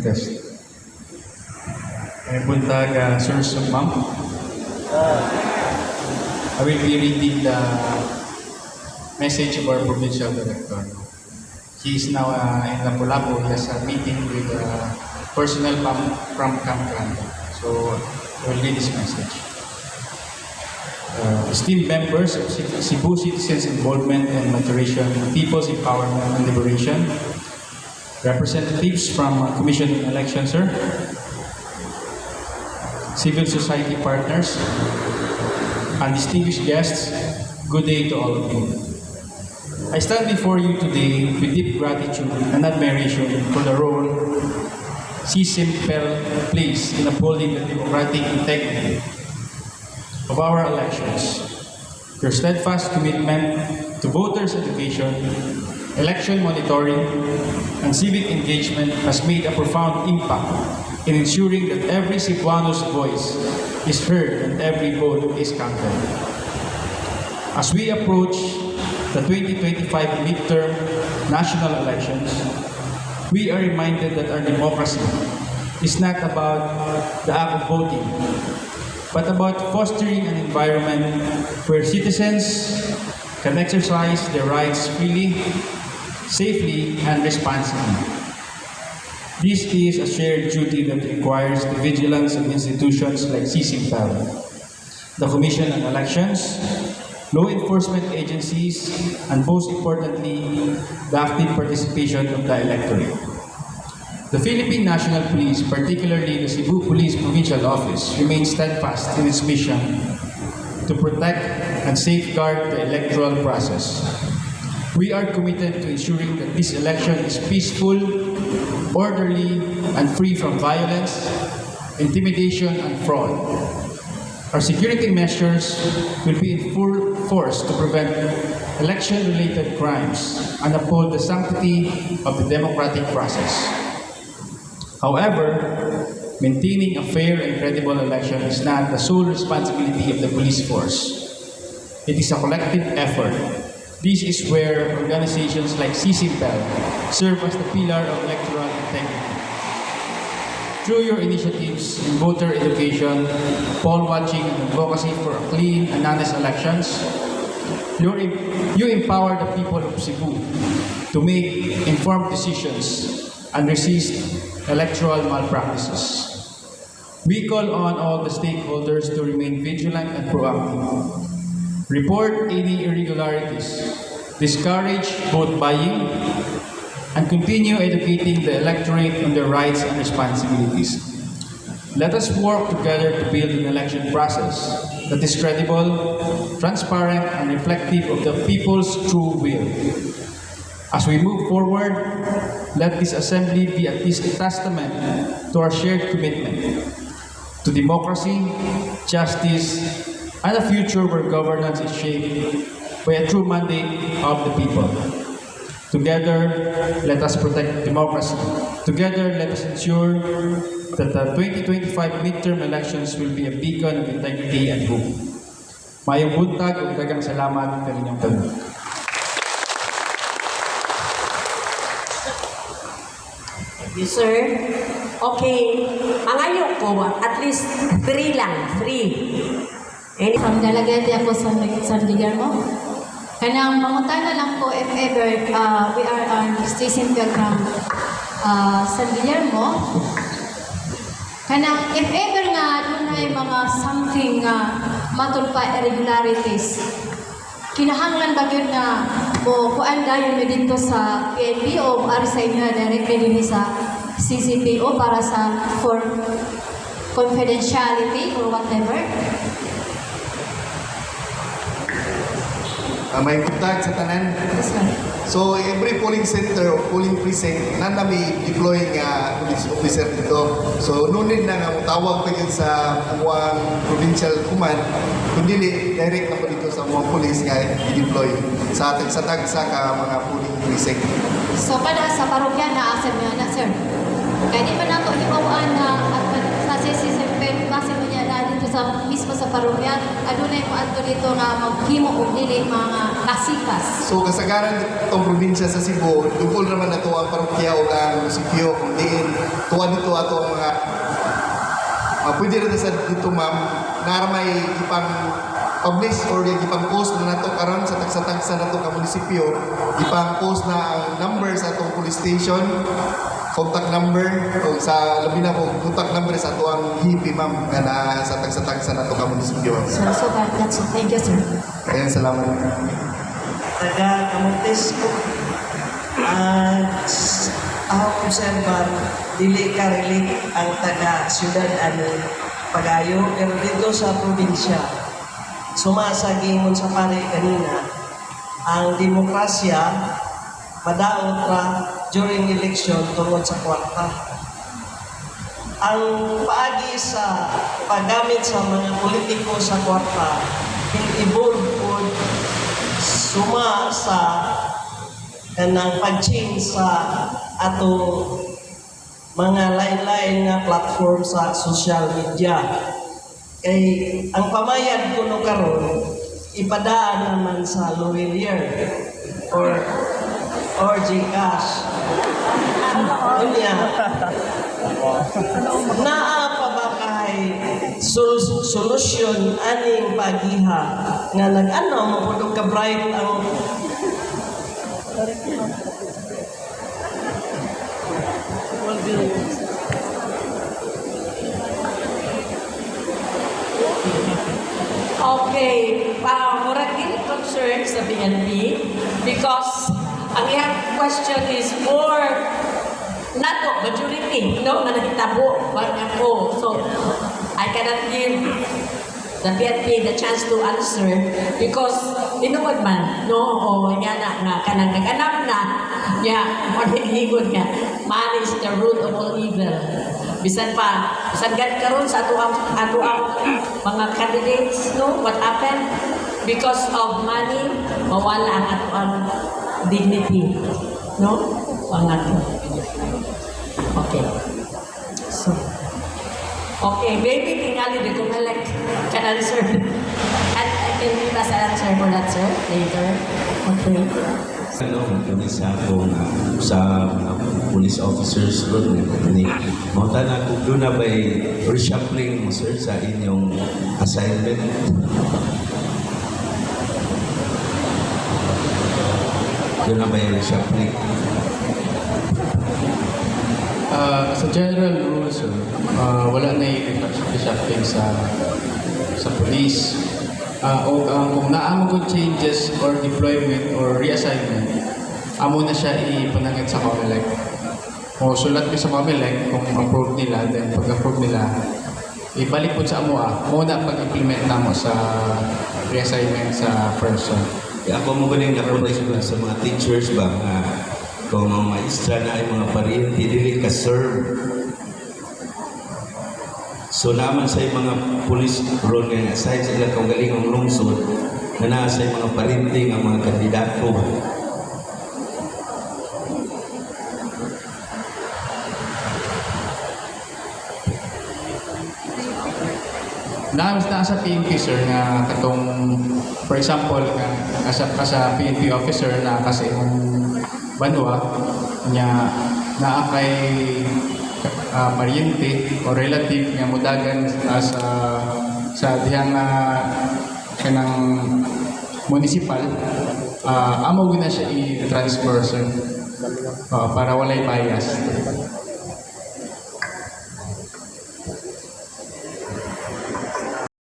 test. Buntag, sirs and ma'am. I will be reading the message of our provincial director. He is now in Lapu-Lapu. He has a meeting with personnel from Camp Grande. So I will read this message. Esteemed members of Cebu Citizens Involvement and Maturation, People's Empowerment and Liberation, representatives from Commission on Elections, sir, civil society partners, and distinguished guests, good day to all of you. I stand before you today with deep gratitude and admiration for the role CCIMPEL plays in upholding the democratic integrity of our elections. Your steadfast commitment to voters' education, election monitoring, and civic engagement has made a profound impact in ensuring that every Cebuano's voice is heard and every vote is counted. As we approach the 2025 midterm national elections, we are reminded that our democracy is not about the act of voting, but about fostering an environment where citizens can exercise their rights freely, safely, and responsibly. This is a shared duty that requires the vigilance of institutions like CCIMPEL, the Commission on Elections, law enforcement agencies, and most importantly, the active participation of the electorate. The Philippine National Police, particularly the Cebu Police Provincial Office, remains steadfast in its mission to protect and safeguard the electoral process. We are committed to ensuring that this election is peaceful, orderly, and free from violence, intimidation, and fraud. Our security measures will be in full force to prevent election-related crimes and uphold the sanctity of the democratic process. However, maintaining a fair and credible election is not the sole responsibility of the police force. It is a collective effort. This is where organizations like CCIMPEL serve as the pillar of electoral integrity. Through your initiatives in voter education, poll watching, and advocacy for clean and honest elections, you empower the people of Cebu to make informed decisions and resist electoral malpractices. We call on all the stakeholders to remain vigilant and proactive. Report any irregularities, discourage vote buying, and continue educating the electorate on their rights and responsibilities. Let us work together to build an election process that is credible, transparent, and reflective of the people's true will. As we move forward, let this assembly be at least a testament to our shared commitment to democracy, justice, and a future where governance is shaped by a true mandate of the people. Together, let us protect democracy. Together, let us ensure that the 2025 midterm elections will be a beacon of integrity and hope. Mayong buntag ug daghang salamat kaninyong tanan. You, sir. Okay. Mangayo ko, at least 3 lang. 3. From Delegate ako sa San Guillermo. Kanang mangutana lang ko if ever we are on station from San Guillermo. Kanang if ever nga dunay mga something matulpa irregularities. Kinahanglan ba yun na kuan dayon mi dito sa PNP o ari sa inyo directly din sa CCPO para sa for confidentiality or whatever? May buntag sa tanan. Yes, sir. So every polling center o polling precinct na nami deploy nga police officer dito. So nunid na nga tawag pa yun sa amuang provincial command kundi direct na po dito sa amuang police nga i-deploy sa tag sa ka mga polling precinct. So kada sa parokya na asem na sir. Kaya di ba nato ibawaan na sa CCCP base mo niya na dito sa sa mismo sa parokya, adunay mo adto dito nga maghimo og dili mga kasikas. So kasagaran itong probinsya sa Cebu, dugol naman na ito ang parokya o ang munisipyo, kung diin, tuwa dito ato ang mga pwede rin sa dito ma'am, naramay ipang publish or ipang post na nato karon sa tagsa-tagsa nato ka munisipyo, ipang post na ang number sa atong police station, contact number, o sa labi na po, contact number sa ato ang hipi ma'am, na sa tagsa-tagsa nato ka munisipyo. So that's all. Thank you, sir. Ayan, salamat. Taga Camotes ko. Ako observan, dili ka relate ang taga syudad ano Pagayo, pero dito sa probinsya, sumasagimon sa pare kanina, ang demokrasya madaot ra during election tungod sa kwarta. Ang paagi sa paggamit sa mga politiko sa kwarta, involved po suma sa kanang pag-change sa ato mga lain-lain nga platform sa social media. Kay ang pamayad kuno karon ipadaan naman sa lawyer or GCash. Unya, naa pa ba kay solusyon aning pagiha nga nag-ano mapudog ka bright ang Okay, murag dili concern sa BNP because ang iyang question is more nato majority no nga nahitabo wag ako. So I cannot give the PNP the chance to answer because tinuod man no o nga na kanang nag-anap na maghihigot nga man is the root of all evil. Bisan gad karon sa ato ang mga candidates no what happened because of money mawala ang ato ang dignity no ang ato. Okay, so okay, maybe tingali di ko elect can answer and I can give us an answer for that, sir, later. Okay. Ano, kami sa akong sa mga police officers doon ni mauta na kung doon na ba'y reshuffling mo sir sa inyong assignment? Doon na ba'y reshuffling? Sa general rules, sir, wala na yung reshuffling sa police. Kung naamo kong changes or deployment or reassignment, amo na siya ipanangit sa COMELEC. O sulat ko sa COMELEC kung approve nila, then pag-approve nila, ibalik po sa AMOA, muna pag-implement na mo sa reassignment sa person. Ako mo ba nang na-provide ba sa mga teachers ba nga kung mga maestra na ay mga pariente, dili ka serve. So naman sa mga police ron nga aside sa ilang kaugalingong lungsod na nasa mga pariente nga mga kandidato. Nasa PNP, sir, nga katong, for example, nga sa PNP officer na kasi yung banwa niya naa kay pariente o relative nga mudagan sa dihang kanang municipal, amo gina siya i-transfer, sir, para walay bias.